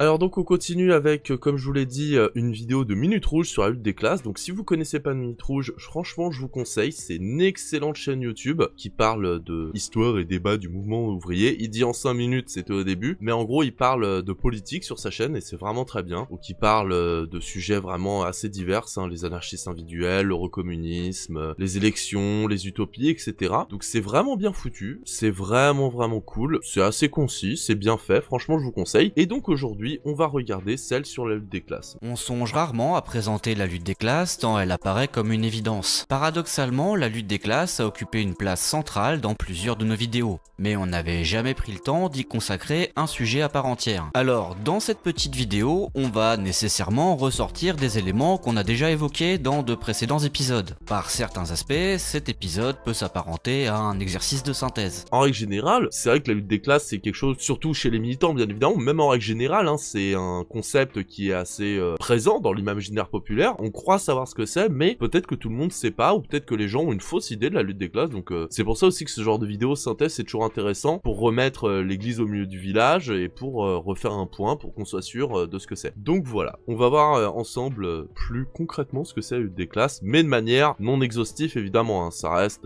Alors donc on continue avec, comme je vous l'ai dit, une vidéo de Minute Rouge sur la lutte des classes. Donc si vous connaissez pas Minute Rouge, franchement je vous conseille, c'est une excellente chaîne YouTube qui parle de histoire et débat du mouvement ouvrier. Il dit en 5 minutes, c'était au début, mais en gros il parle de politique sur sa chaîne et c'est vraiment très bien. Donc il parle de sujets vraiment assez divers, hein, les anarchistes individuels, l'eurocommunisme, les élections, les utopies, etc. Donc c'est vraiment bien foutu, c'est vraiment cool, c'est assez concis, c'est bien fait, franchement je vous conseille. Et donc aujourd'hui, on va regarder celle sur la lutte des classes. On songe rarement à présenter la lutte des classes tant elle apparaît comme une évidence. Paradoxalement, la lutte des classes a occupé une place centrale dans plusieurs de nos vidéos, mais on n'avait jamais pris le temps d'y consacrer un sujet à part entière. Alors, dans cette petite vidéo, on va nécessairement ressortir des éléments qu'on a déjà évoqués dans de précédents épisodes. Par certains aspects, cet épisode peut s'apparenter à un exercice de synthèse. En règle générale, c'est vrai que la lutte des classes c'est quelque chose, surtout chez les militants bien évidemment, même en règle générale, c'est un concept qui est assez présent dans l'imaginaire populaire. On croit savoir ce que c'est, mais peut-être que tout le monde sait pas, ou peut-être que les gens ont une fausse idée de la lutte des classes. Donc c'est pour ça aussi que ce genre de vidéo synthèse c'est toujours intéressant pour remettre l'église au milieu du village et pour refaire un point pour qu'on soit sûr de ce que c'est. Donc voilà, on va voir ensemble plus concrètement ce que c'est la lutte des classes, mais de manière non exhaustive évidemment. Hein. Ça reste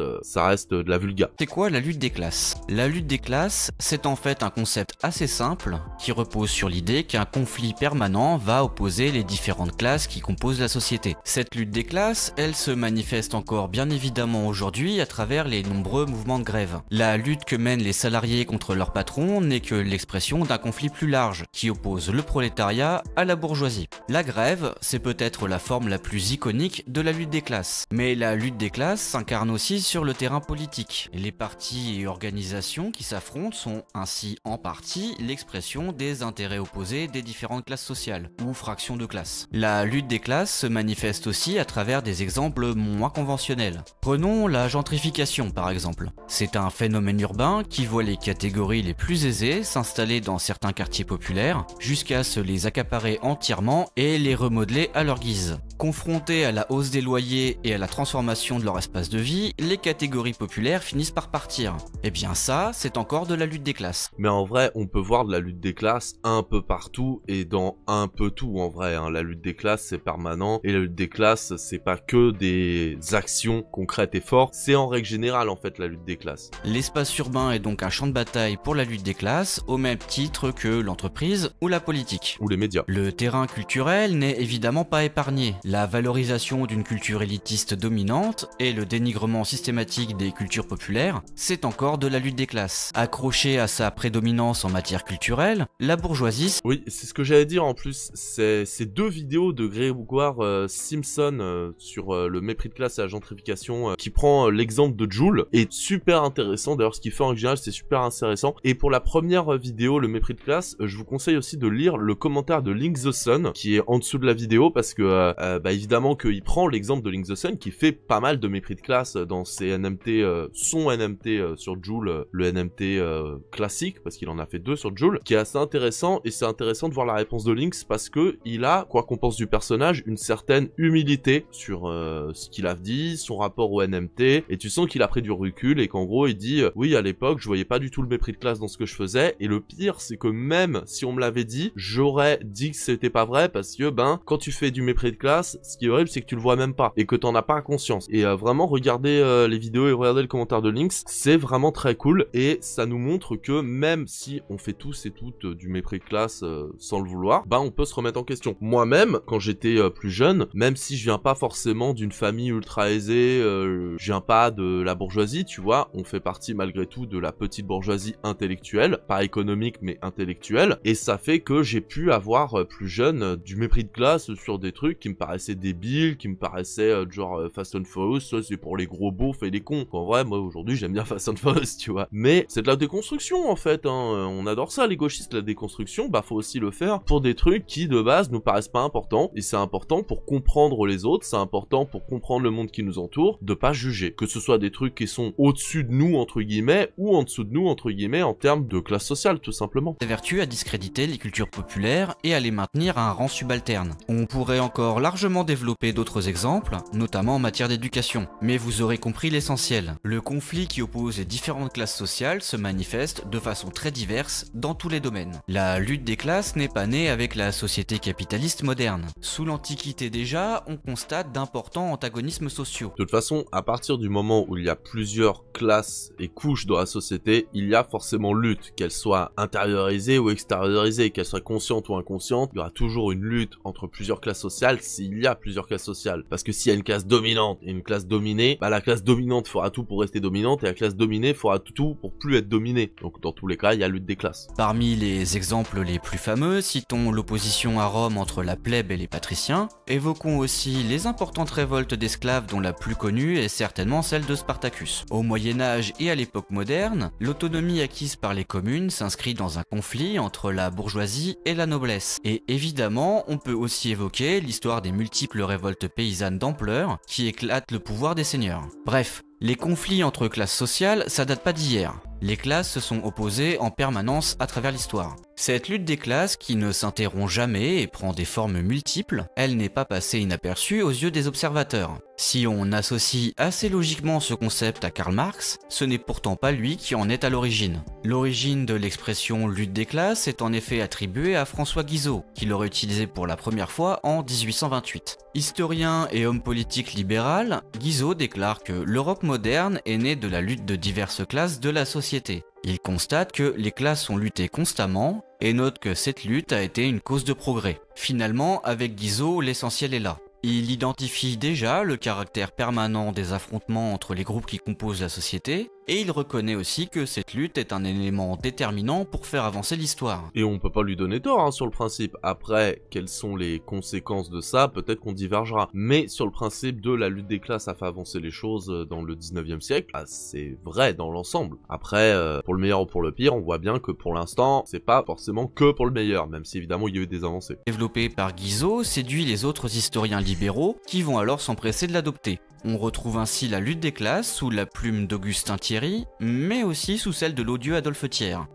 de la vulga. C'est quoi la lutte des classes? La lutte des classes, c'est en fait un concept assez simple qui repose sur l'idée qu'un conflit permanent va opposer les différentes classes qui composent la société. Cette lutte des classes, elle se manifeste encore bien évidemment aujourd'hui à travers les nombreux mouvements de grève. La lutte que mènent les salariés contre leur patron n'est que l'expression d'un conflit plus large qui oppose le prolétariat à la bourgeoisie. La grève, c'est peut-être la forme la plus iconique de la lutte des classes. Mais la lutte des classes s'incarne aussi sur le terrain politique. Les partis et organisations qui s'affrontent sont ainsi en partie l'expression des intérêts opposés des différentes classes sociales, ou fractions de classes. La lutte des classes se manifeste aussi à travers des exemples moins conventionnels. Prenons la gentrification par exemple. C'est un phénomène urbain qui voit les catégories les plus aisées s'installer dans certains quartiers populaires, jusqu'à se les accaparer entièrement et les remodeler à leur guise. Confrontés à la hausse des loyers et à la transformation de leur espace de vie, les catégories populaires finissent par partir. Et bien ça, c'est encore de la lutte des classes. Mais en vrai, on peut voir de la lutte des classes un peu partout et dans un peu tout en vrai. Hein. La lutte des classes, c'est permanent. Et la lutte des classes, c'est pas que des actions concrètes et fortes. C'est en règle générale en fait la lutte des classes. L'espace urbain est donc un champ de bataille pour la lutte des classes, au même titre que l'entreprise ou la politique. Ou les médias. Le terrain culturel n'est évidemment pas épargné. La valorisation d'une culture élitiste dominante et le dénigrement systématique des cultures populaires, c'est encore de la lutte des classes. Accrochée à sa prédominance en matière culturelle, la bourgeoisie... Oui, c'est ce que j'allais dire en plus, c'est ces deux vidéos de Grégoire Simpson sur le mépris de classe et la gentrification qui prend l'exemple de Joule est super intéressant. D'ailleurs ce qu'il fait en général c'est super intéressant. Et pour la première vidéo, le mépris de classe, je vous conseille aussi de lire le commentaire de Link the Sun qui est en dessous de la vidéo parce que évidemment qu'il prend l'exemple de Link the Sun qui fait pas mal de mépris de classe dans ses NMT, son NMT sur Joule, le NMT classique parce qu'il en a fait deux sur Joule, qui est assez intéressant. Et c'est intéressant de voir la réponse de Lynx parce que il a, quoi qu'on pense du personnage, une certaine humilité sur ce qu'il a dit, son rapport au NMT, et tu sens qu'il a pris du recul et qu'en gros il dit oui à l'époque je voyais pas du tout le mépris de classe dans ce que je faisais, et le pire c'est que même si on me l'avait dit, j'aurais dit que c'était pas vrai parce que quand tu fais du mépris de classe, ce qui est horrible c'est que tu le vois même pas et que t'en as pas conscience. Et vraiment regardez les vidéos et regardez le commentaire de Lynx, c'est vraiment très cool et ça nous montre que même si on fait tous et toutes du mépris de classe sans le vouloir, on peut se remettre en question. Moi-même, quand j'étais plus jeune, même si je viens pas forcément d'une famille ultra aisée, je viens pas de la bourgeoisie, tu vois, on fait partie malgré tout de la petite bourgeoisie intellectuelle, pas économique mais intellectuelle, et ça fait que j'ai pu avoir plus jeune du mépris de classe sur des trucs qui me paraissaient débiles, qui me paraissaient genre Fast and Furious, ça c'est pour les gros beaufs et les cons. En vrai, moi aujourd'hui j'aime bien Fast and Furious, tu vois. Mais c'est de la déconstruction en fait, hein. On adore ça les gauchistes, la déconstruction, faut aussi le faire pour des trucs qui de base nous paraissent pas importants, et c'est important pour comprendre les autres, c'est important pour comprendre le monde qui nous entoure, de pas juger, que ce soit des trucs qui sont au-dessus de nous entre guillemets, ou en dessous de nous entre guillemets en termes de classe sociale tout simplement. Vertu à discréditer les cultures populaires et à les maintenir à un rang subalterne. On pourrait encore largement largement développé d'autres exemples, notamment en matière d'éducation, mais vous aurez compris l'essentiel. Le conflit qui oppose les différentes classes sociales se manifeste de façon très diverse dans tous les domaines. La lutte des classes n'est pas née avec la société capitaliste moderne. Sous l'Antiquité déjà, on constate d'importants antagonismes sociaux. De toute façon, à partir du moment où il y a plusieurs classes et couches dans la société, il y a forcément lutte, qu'elle soit intériorisée ou extériorisée, qu'elle soit consciente ou inconsciente, il y aura toujours une lutte entre plusieurs classes sociales s'il y a plusieurs classes sociales. Parce que s'il y a une classe dominante et une classe dominée, bah la classe dominante fera tout pour rester dominante et la classe dominée fera tout pour plus être dominée. Donc dans tous les cas, il y a lutte des classes. Parmi les exemples les plus fameux, citons l'opposition à Rome entre la plèbe et les patriciens, évoquons aussi les importantes révoltes d'esclaves dont la plus connue est certainement celle de Spartacus. Au Moyen-Âge et à l'époque moderne, l'autonomie acquise par les communes s'inscrit dans un conflit entre la bourgeoisie et la noblesse. Et évidemment, on peut aussi évoquer l'histoire des multiples révoltes paysannes d'ampleur qui éclatent le pouvoir des seigneurs. Bref, les conflits entre classes sociales, ça date pas d'hier. Les classes se sont opposées en permanence à travers l'histoire. Cette lutte des classes, qui ne s'interrompt jamais et prend des formes multiples, elle n'est pas passée inaperçue aux yeux des observateurs. Si on associe assez logiquement ce concept à Karl Marx, ce n'est pourtant pas lui qui en est à l'origine. L'origine de l'expression lutte des classes est en effet attribuée à François Guizot, qui l'aurait utilisé pour la première fois en 1828. Historien et homme politique libéral, Guizot déclare que l'Europe moderne est née de la lutte de diverses classes de la société. Il constate que les classes ont lutté constamment et note que cette lutte a été une cause de progrès. Finalement, avec Guizot, l'essentiel est là. Il identifie déjà le caractère permanent des affrontements entre les groupes qui composent la société, et il reconnaît aussi que cette lutte est un élément déterminant pour faire avancer l'histoire. Et on peut pas lui donner tort hein, sur le principe. Après, quelles sont les conséquences de ça, peut-être qu'on divergera. Mais sur le principe de la lutte des classes a fait avancer les choses dans le 19e siècle, bah, c'est vrai dans l'ensemble. Après, pour le meilleur ou pour le pire, on voit bien que pour l'instant, c'est pas forcément que pour le meilleur, même si évidemment il y a eu des avancées. Développé par Guizot, séduit les autres historiens libéraux qui vont alors s'empresser de l'adopter. On retrouve ainsi la lutte des classes sous la plume d'Augustin Thierry, mais aussi sous celle de l'odieux Adolphe Thiers.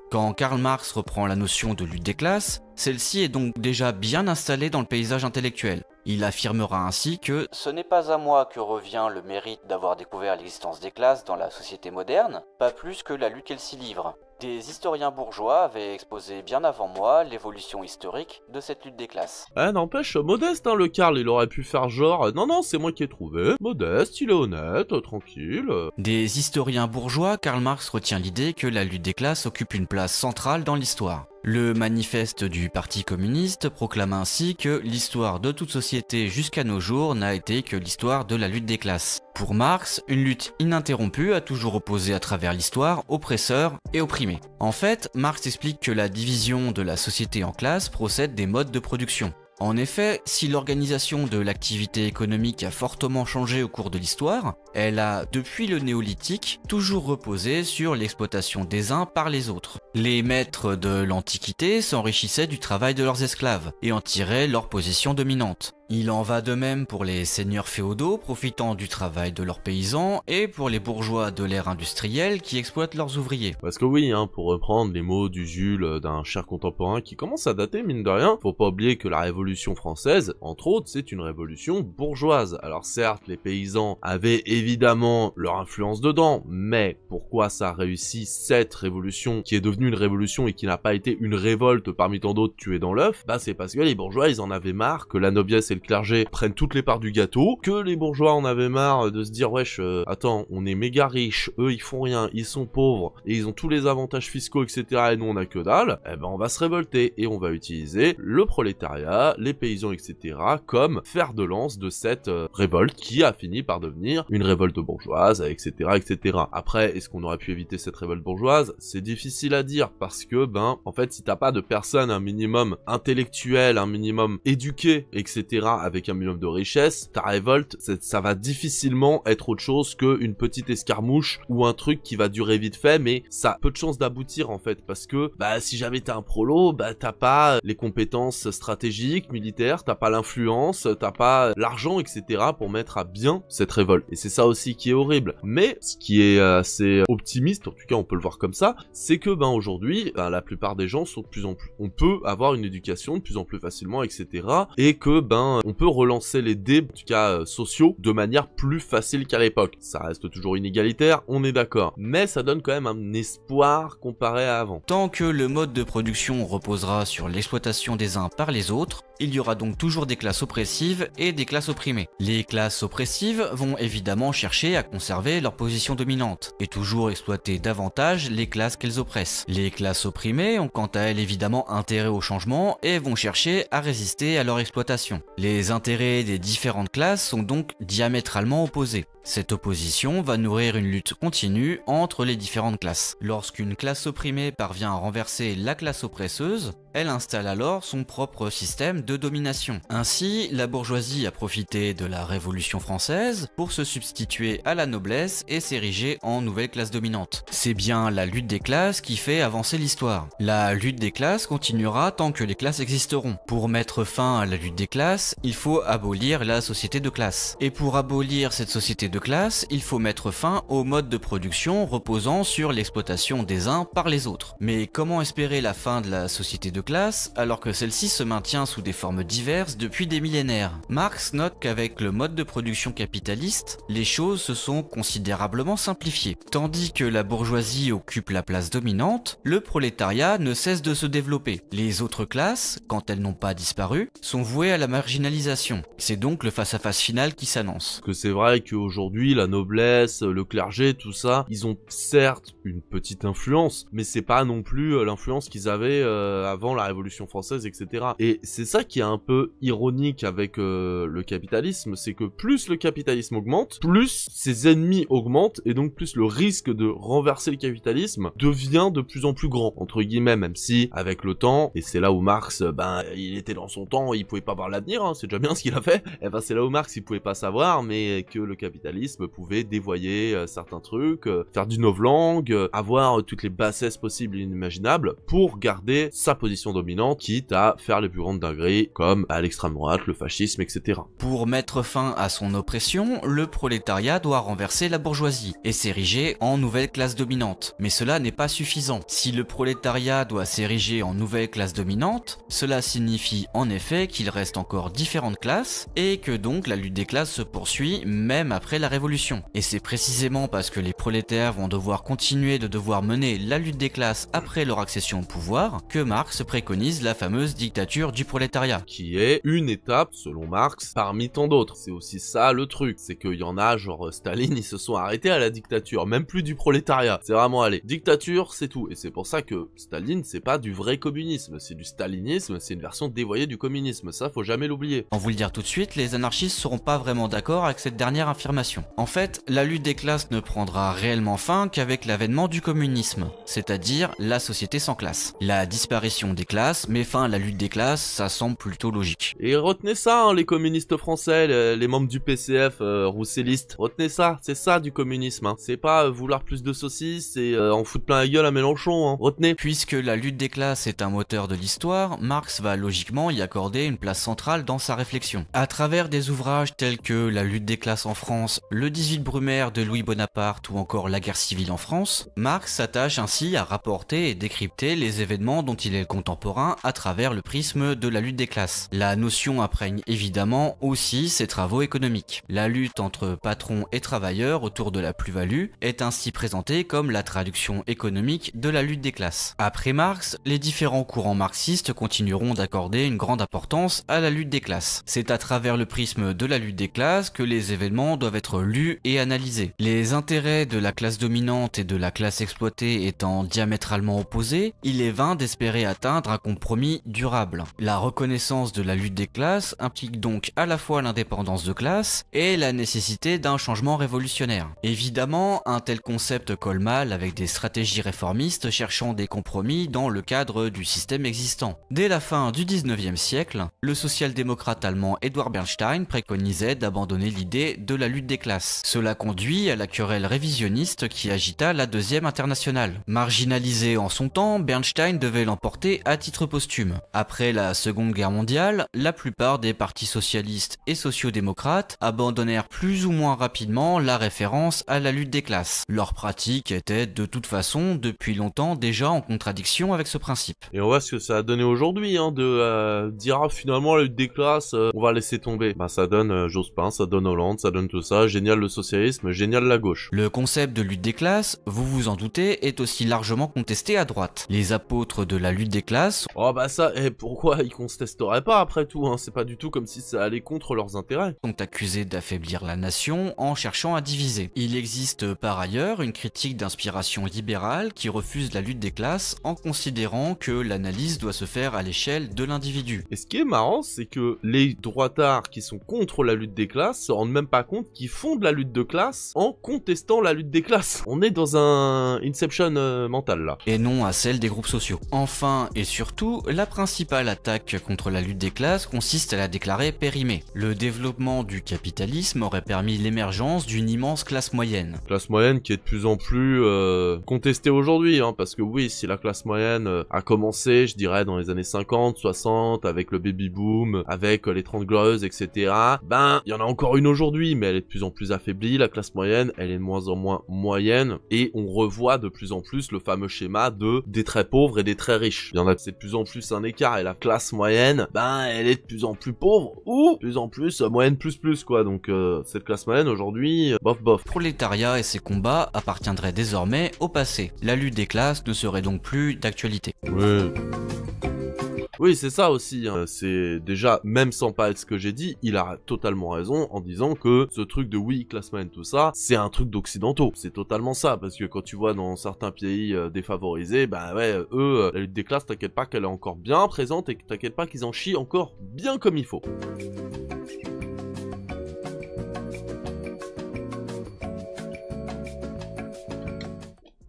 Quand Karl Marx reprend la notion de lutte des classes, celle-ci est donc déjà bien installée dans le paysage intellectuel. Il affirmera ainsi que « Ce n'est pas à moi que revient le mérite d'avoir découvert l'existence des classes dans la société moderne, pas plus que la lutte qu'elle s'y livre. Des historiens bourgeois avaient exposé bien avant moi l'évolution historique de cette lutte des classes. » N'empêche, modeste hein, le Karl, il aurait pu faire genre « Non, non, c'est moi qui ai trouvé, modeste, il est honnête, tranquille. » Des historiens bourgeois, Karl Marx retient l'idée que la lutte des classes occupe une place centrale dans l'histoire. Le manifeste du Parti communiste proclame ainsi que l'histoire de toute société jusqu'à nos jours n'a été que l'histoire de la lutte des classes. Pour Marx, une lutte ininterrompue a toujours opposé à travers l'histoire oppresseurs et opprimés. En fait, Marx explique que la division de la société en classes procède des modes de production. En effet, si l'organisation de l'activité économique a fortement changé au cours de l'histoire, elle a, depuis le néolithique, toujours reposé sur l'exploitation des uns par les autres. Les maîtres de l'Antiquité s'enrichissaient du travail de leurs esclaves et en tiraient leur position dominante. Il en va de même pour les seigneurs féodaux profitant du travail de leurs paysans et pour les bourgeois de l'ère industrielle qui exploitent leurs ouvriers. Parce que oui, hein, pour reprendre les mots du Jules d'un cher contemporain qui commence à dater mine de rien, faut pas oublier que la Révolution française, entre autres, c'est une révolution bourgeoise. Alors certes, les paysans avaient évidemment leur influence dedans, mais pourquoi ça a réussi cette révolution qui est devenue une révolution et qui n'a pas été une révolte parmi tant d'autres tuées dans l'œuf? Bah c'est parce que les bourgeois ils en avaient marre que la noblesse et le clergé prennent toutes les parts du gâteau, que les bourgeois en avaient marre de se dire wesh, attends, on est méga riches, eux ils font rien, ils sont pauvres, et ils ont tous les avantages fiscaux, etc. et nous on a que dalle, eh ben on va se révolter, et on va utiliser le prolétariat, les paysans, etc. comme fer de lance de cette révolte qui a fini par devenir une révolte bourgeoise, etc. etc. Après, est-ce qu'on aurait pu éviter cette révolte bourgeoise? C'est difficile à dire, parce que, ben, en fait, si t'as pas de personnes un minimum intellectuelles, un minimum éduquées, etc., avec un minimum de richesse, ta révolte, ça va difficilement être autre chose qu'une petite escarmouche ou un truc qui va durer vite fait, mais ça a peu de chances d'aboutir en fait, parce que bah si jamais t'es un prolo, bah t'as pas les compétences stratégiques, militaires, t'as pas l'influence, t'as pas l'argent, etc. pour mettre à bien cette révolte. Et c'est ça aussi qui est horrible. Mais ce qui est assez optimiste, en tout cas on peut le voir comme ça, c'est que ben aujourd'hui, ben, la plupart des gens sont de plus en plus... On peut avoir une éducation de plus en plus facilement, etc. Et que ben on peut relancer les dés, en tout cas sociaux, de manière plus facile qu'à l'époque. Ça reste toujours inégalitaire, on est d'accord, mais ça donne quand même un espoir comparé à avant. Tant que le mode de production reposera sur l'exploitation des uns par les autres, il y aura donc toujours des classes oppressives et des classes opprimées. Les classes oppressives vont évidemment chercher à conserver leur position dominante et toujours exploiter davantage les classes qu'elles oppressent. Les classes opprimées ont quant à elles évidemment intérêt au changement et vont chercher à résister à leur exploitation. Les intérêts des différentes classes sont donc diamétralement opposés. Cette opposition va nourrir une lutte continue entre les différentes classes. Lorsqu'une classe opprimée parvient à renverser la classe oppresseuse, elle installe alors son propre système de domination. Ainsi, la bourgeoisie a profité de la Révolution française pour se substituer à la noblesse et s'ériger en nouvelle classe dominante. C'est bien la lutte des classes qui fait avancer l'histoire. La lutte des classes continuera tant que les classes existeront. Pour mettre fin à la lutte des classes, il faut abolir la société de classe. Et pour abolir cette société de classe, il faut mettre fin au mode de production reposant sur l'exploitation des uns par les autres. Mais comment espérer la fin de la société de classe alors que celle-ci se maintient sous des formes diverses depuis des millénaires? Marx note qu'avec le mode de production capitaliste, les choses se sont considérablement simplifiées. Tandis que la bourgeoisie occupe la place dominante, le prolétariat ne cesse de se développer. Les autres classes, quand elles n'ont pas disparu, sont vouées à la marginalisation. C'est donc le face-à-face final qui s'annonce. Que c'est vrai qu'aujourd'hui, la noblesse, le clergé, tout ça, ils ont certes une petite influence, mais c'est pas non plus l'influence qu'ils avaient avant la Révolution française, etc. Et c'est ça qui est un peu ironique avec le capitalisme, c'est que plus le capitalisme augmente, plus ses ennemis augmentent, et donc plus le risque de renverser le capitalisme devient de plus en plus grand, entre guillemets, même si, avec le temps, et c'est là où Marx, il était dans son temps, il pouvait pas voir l'avenir, hein, c'est déjà bien ce qu'il a fait, et c'est là où Marx, il pouvait pas savoir, mais que le capitalisme pouvait dévoyer certains trucs, faire du novlangue, avoir toutes les bassesses possibles et inimaginables pour garder sa position dominante, quitte à faire les plus grandes dingueries comme l'extrême droite, le fascisme, etc. Pour mettre fin à son oppression, le prolétariat doit renverser la bourgeoisie et s'ériger en nouvelle classe dominante. Mais cela n'est pas suffisant. Si le prolétariat doit s'ériger en nouvelle classe dominante, cela signifie en effet qu'il reste encore différentes classes et que donc la lutte des classes se poursuit même après la Révolution. Et c'est précisément parce que les prolétaires vont devoir continuer de mener la lutte des classes après leur accession au pouvoir que Marx préconise la fameuse dictature du prolétariat. Qui est une étape, selon Marx, parmi tant d'autres. C'est aussi ça le truc, c'est qu'il y en a, genre Staline, ils se sont arrêtés à la dictature, même plus du prolétariat. C'est vraiment allez, dictature, c'est tout. Et c'est pour ça que Staline, c'est pas du vrai communisme, c'est du stalinisme, c'est une version dévoyée du communisme, ça faut jamais l'oublier. On vous le dire tout de suite, les anarchistes seront pas vraiment d'accord avec cette dernière affirmation. En fait, la lutte des classes ne prendra réellement fin qu'avec l'avènement du communisme, c'est-à-dire la société sans classe. La disparition des classes met fin à la lutte des classes, ça semble plutôt logique. Et retenez ça, hein, les communistes français, les membres du PCF roussellistes, retenez ça, c'est ça du communisme, hein. C'est pas vouloir plus de saucisses et en foutre plein la gueule à Mélenchon, hein. Retenez. Puisque la lutte des classes est un moteur de l'histoire, Marx va logiquement y accorder une place centrale dans sa réflexion. À travers des ouvrages tels que La lutte des classes en France, Le 18 Brumaire de Louis Bonaparte ou encore La guerre civile en France, Marx s'attache ainsi à rapporter et décrypter les événements dont il est le contemporain à travers le prisme de la lutte des classes. La notion imprègne évidemment aussi ses travaux économiques. La lutte entre patrons et travailleurs autour de la plus-value est ainsi présentée comme la traduction économique de la lutte des classes. Après Marx, les différents courants marxistes continueront d'accorder une grande importance à la lutte des classes. C'est à travers le prisme de la lutte des classes que les événements doivent être lus et analysés. Les intérêts de la classe dominante et de la classe exploitée étant diamétralement opposés, il est vain d'espérer atteindre un compromis durable. La reconnaissance de la lutte des classes implique donc à la fois l'indépendance de classe et la nécessité d'un changement révolutionnaire. Évidemment, un tel concept colle mal avec des stratégies réformistes cherchant des compromis dans le cadre du système existant. Dès la fin du 19e siècle, le social-démocrate allemand Edward Bernstein préconisait d'abandonner l'idée de la lutte des classes. Cela conduit à la querelle révisionniste qui agita la Deuxième Internationale. Marginalisé en son temps, Bernstein devait l'emporter à titre posthume. Après la Seconde Guerre mondiale, la plupart des partis socialistes et sociaux-démocrates abandonnèrent plus ou moins rapidement la référence à la lutte des classes. Leur pratique était de toute façon depuis longtemps déjà en contradiction avec ce principe. Et on voit ce que ça a donné aujourd'hui, hein, de dire ah, finalement la lutte des classes, on va laisser tomber. Bah ça donne Jospin, ça donne Hollande, ça donne tout ça, génial le socialisme, génial la gauche. Le concept de lutte des classes, vous vous en doutez, est aussi largement contesté à droite. Les apôtres de la lutte des classes... Oh bah ça, pourquoi ils contesteraient pas après tout, hein, c'est pas du tout comme si ça allait contre leurs intérêts. ...sont accusés d'affaiblir la nation en cherchant à diviser. Il existe par ailleurs une critique d'inspiration libérale qui refuse la lutte des classes en considérant que l'analyse doit se faire à l'échelle de l'individu. Et ce qui est marrant, c'est que les droitards qui sont contre la lutte des classes se rendent même pas compte qu'ils font de la lutte de classe en contestant la lutte des classes. On est dans un Inception mental là. Et non à celle des groupes sociaux. Enfin et surtout, la principale attaque contre la lutte des classes consiste à la déclarer périmée. Le développement du capitalisme aurait permis l'émergence d'une immense classe moyenne. Classe moyenne qui est de plus en plus contestée aujourd'hui, hein, parce que oui, si la classe moyenne a commencé, je dirais, dans les années 50, 60, avec le baby boom, avec les 30 glorieuses, etc., ben, il y en a encore une aujourd'hui, mais elle est de plus en plus affaiblie, la classe moyenne, elle est de moins en moins moyenne, et on revoit de plus en plus le fameux schéma des très pauvres et des très riches. Il y en a, c'est de plus en plus un écart, et la classe moyenne, ben, elle est de plus en plus pauvre, ou de plus en plus moyenne plus, quoi, donc cette classe moyenne, aujourd'hui, bof. Prolétariat et ses combats appartiendraient désormais au passé. La lutte des classes ne serait donc plus d'actualité. Oui, c'est ça aussi, hein. C'est déjà, même sans parler de ce que j'ai dit, il a totalement raison en disant que ce truc de oui, classe moyenne, tout ça, c'est un truc d'occidentaux. C'est totalement ça, parce que quand tu vois dans certains pays défavorisés, bah ouais, eux, la lutte des classes, t'inquiète pas qu'elle est encore bien présente et t'inquiète pas qu'ils en chient encore bien comme il faut.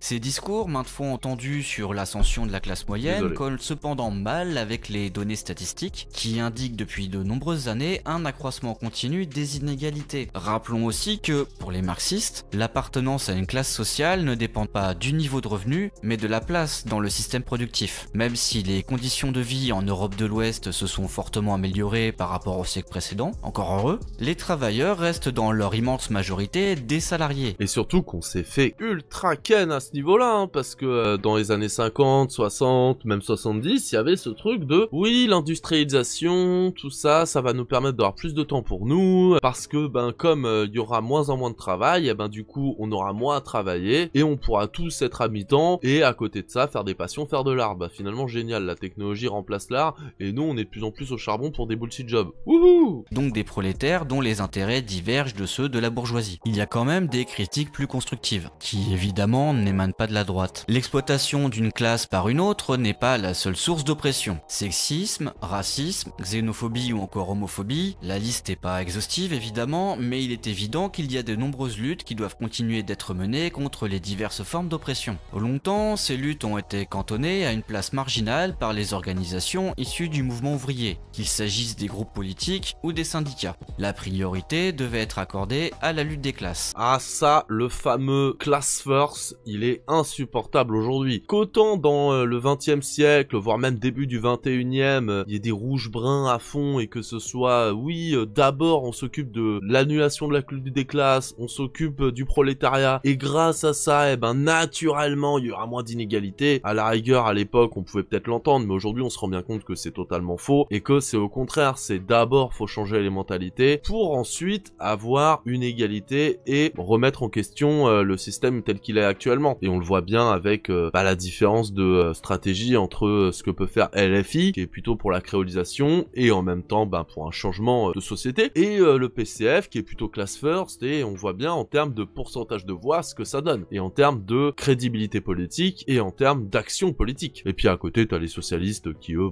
Ces discours, maintes fois entendus sur l'ascension de la classe moyenne, collent cependant mal avec les données statistiques qui indiquent depuis de nombreuses années un accroissement continu des inégalités. Rappelons aussi que, pour les marxistes, l'appartenance à une classe sociale ne dépend pas du niveau de revenu, mais de la place dans le système productif. Même si les conditions de vie en Europe de l'Ouest se sont fortement améliorées par rapport au siècle précédent, encore heureux, les travailleurs restent dans leur immense majorité des salariés. Et surtout qu'on s'est fait ultra ken à ce niveau-là, hein, parce que dans les années 50, 60, même 70, il y avait ce truc de oui, l'industrialisation, tout ça, ça va nous permettre d'avoir plus de temps pour nous, parce que ben comme il y aura moins en moins de travail, et ben du coup on aura moins à travailler et on pourra tous être à mi-temps et à côté de ça faire des passions, faire de l'art. Bah finalement génial, la technologie remplace l'art et nous on est de plus en plus au charbon pour des bullshit jobs. Wouhou! Donc des prolétaires dont les intérêts divergent de ceux de la bourgeoisie. Il y a quand même des critiques plus constructives, qui évidemment n'émanent pas de la droite. L'exploitation d'une classe par une autre n'est pas la seule source d'oppression. Sexisme, racisme, xénophobie ou encore homophobie, la liste n'est pas exhaustive évidemment, mais il est évident qu'il y a de nombreuses luttes qui doivent continuer d'être menées contre les diverses formes d'oppression. Longtemps, ces luttes ont été cantonnées à une place marginale par les organisations issues du mouvement ouvrier, qu'il s'agisse des groupes politiques ou des syndicats. La priorité devait être accordée à la lutte des classes. Ah ça, le fameux class first, il est insupportable aujourd'hui. Qu'autant dans le 20e siècle, voire même début du 21e, il y ait des rouges bruns à fond et que ce soit, oui, d'abord on s'occupe de l'annulation de la lutte des classes, on s'occupe du prolétariat et grâce à ça, eh ben naturellement il y aura moins d'inégalités. À la rigueur, à l'époque, on pouvait peut-être l'entendre, mais aujourd'hui on se rend bien compte que c'est totalement faux et que c'est au contraire, c'est d'abord faut changer les mentalités pour ensuite avoir une égalité et remettre en question le système tel qu'il est actuellement. Et on le voit bien avec la différence de stratégie entre ce que peut faire LFI, qui est plutôt pour la créolisation, et en même temps pour un changement de société, et le PCF, qui est plutôt class first, et on voit bien en termes de pourcentage de voix ce que ça donne, et en termes de crédibilité politique, et en termes d'action politique. Et puis à côté, t'as les socialistes qui, eux,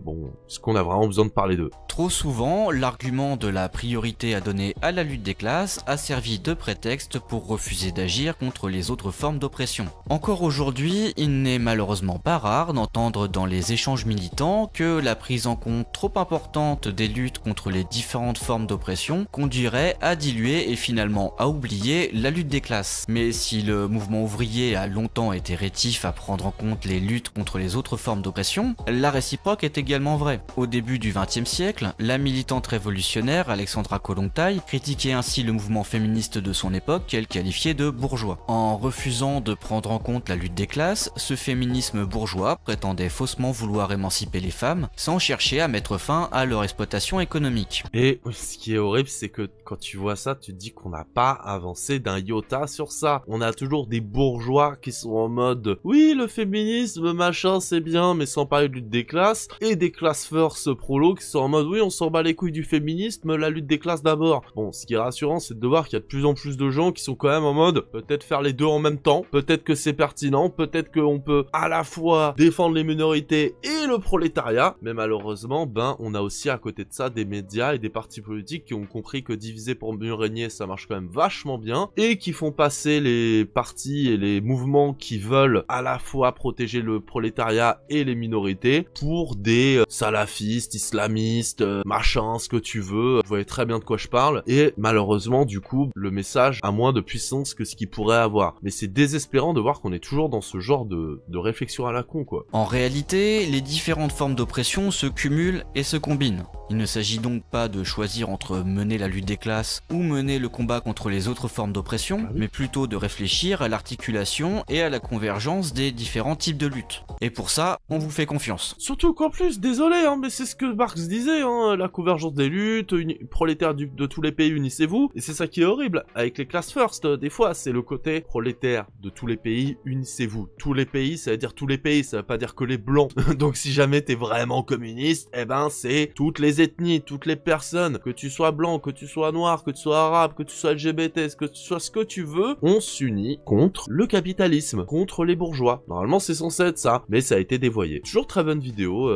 est-ce qu'on a vraiment besoin de parler d'eux? Trop souvent, l'argument de la priorité à donner à la lutte des classes a servi de prétexte pour refuser d'agir contre les autres formes d'oppression. En Encore aujourd'hui, il n'est malheureusement pas rare d'entendre dans les échanges militants que la prise en compte trop importante des luttes contre les différentes formes d'oppression conduirait à diluer et finalement à oublier la lutte des classes. Mais si le mouvement ouvrier a longtemps été rétif à prendre en compte les luttes contre les autres formes d'oppression, la réciproque est également vraie. Au début du XXe siècle, la militante révolutionnaire Alexandra Kollontai critiquait ainsi le mouvement féministe de son époque qu'elle qualifiait de bourgeois. En refusant de prendre en compte la lutte des classes, ce féminisme bourgeois prétendait faussement vouloir émanciper les femmes sans chercher à mettre fin à leur exploitation économique. Et ce qui est horrible, c'est que quand tu vois ça, tu te dis qu'on n'a pas avancé d'un iota sur ça. On a toujours des bourgeois qui sont en mode « Oui, le féminisme, machin, c'est bien, mais sans parler de lutte des classes. » Et des classes first prolos qui sont en mode « Oui, on s'en bat les couilles du féminisme, la lutte des classes d'abord. » Bon, ce qui est rassurant, c'est de voir qu'il y a de plus en plus de gens qui sont quand même en mode « Peut-être faire les deux en même temps, peut-être que c'est pertinent, peut-être qu'on peut à la fois défendre les minorités et le prolétariat. » Mais malheureusement, on a aussi à côté de ça des médias et des partis politiques qui ont compris que diviser pour mieux régner, ça marche quand même vachement bien, et qui font passer les partis et les mouvements qui veulent à la fois protéger le prolétariat et les minorités pour des salafistes, islamistes, machin, ce que tu veux. Vous voyez très bien de quoi je parle. Et malheureusement, du coup, le message a moins de puissance que ce qu'il pourrait avoir. Mais c'est désespérant de voir qu'on est toujours dans ce genre de réflexion à la con, quoi. En réalité, les différentes formes d'oppression se cumulent et se combinent. Il ne s'agit donc pas de choisir entre mener la lutte des classes ou mener le combat contre les autres formes d'oppression, mais plutôt de réfléchir à l'articulation et à la convergence des différents types de luttes. Et pour ça, on vous fait confiance. Surtout qu'en plus, désolé, mais c'est ce que Marx disait, la convergence des luttes, prolétaires de tous les pays, unissez-vous. Et c'est ça qui est horrible avec les classes first. Des fois, c'est le côté prolétaire de tous les pays, unissez-vous. Tous les pays, ça veut dire tous les pays, ça veut pas dire que les blancs. Donc si jamais t'es vraiment communiste, c'est toutes les ethnies, toutes les personnes, que tu sois blanc, que tu sois noir, que tu sois arabe, que tu sois LGBT, que tu sois ce que tu veux, on s'unit contre le capitalisme, contre les bourgeois. Normalement, c'est censé être ça, mais ça a été dévoyé. Toujours très bonne vidéo,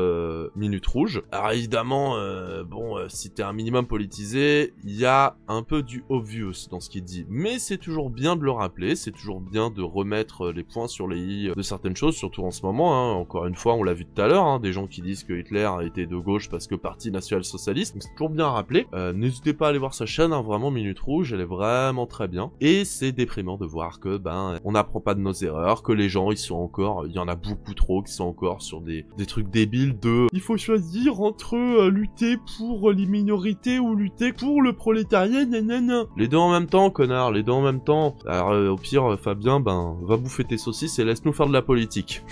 Minute Rouge. Alors évidemment, si t'es un minimum politisé, il y a un peu du obvious dans ce qu'il dit, mais c'est toujours bien de le rappeler, c'est toujours bien de remettre les points sur les i de certaines choses, surtout en ce moment, encore une fois, on l'a vu tout à l'heure, des gens qui disent que Hitler était de gauche parce que parti national-socialiste, c'est toujours bien à rappeler. N'hésitez pas à aller voir sa chaîne, vraiment Minute Rouge, elle est vraiment très bien, et c'est déprimant de voir que, on n'apprend pas de nos erreurs, que les gens, il y en a beaucoup trop qui sont encore sur des trucs débiles de il faut choisir entre lutter pour les minorités ou lutter pour le prolétariat, nanana. Les deux en même temps, connard, les deux en même temps. Alors au pire, Fabien, va bouffer tes saucisses et laisse-nous faire de la politique.